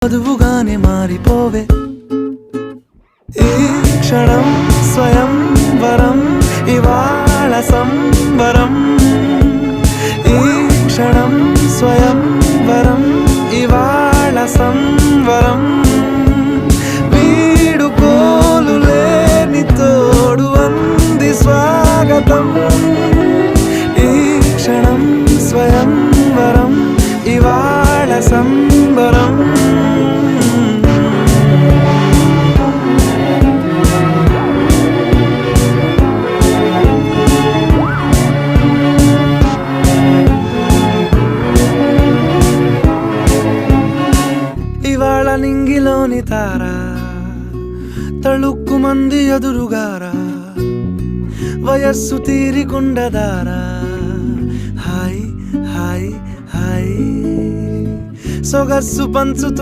వధువుగానే మారిపోవే ఈ క్షణం స్వయం వరం ఇవాళ సంబరం ఈ క్షణం స్వయం వరం ఇవాళ సంవరం వీడుకోలు లేని తోడు అంది స్వాగతం ఈ క్షణం స్వయం వరం ఇవాళ సంబరం ఇవాళ నింగిలోని తారా తళుక్కు మంది ఎదురుగారా వయస్సు తీరికుండదారా హాయ్ హాయ్ హాయ్ సొగస్సు పంచుతూ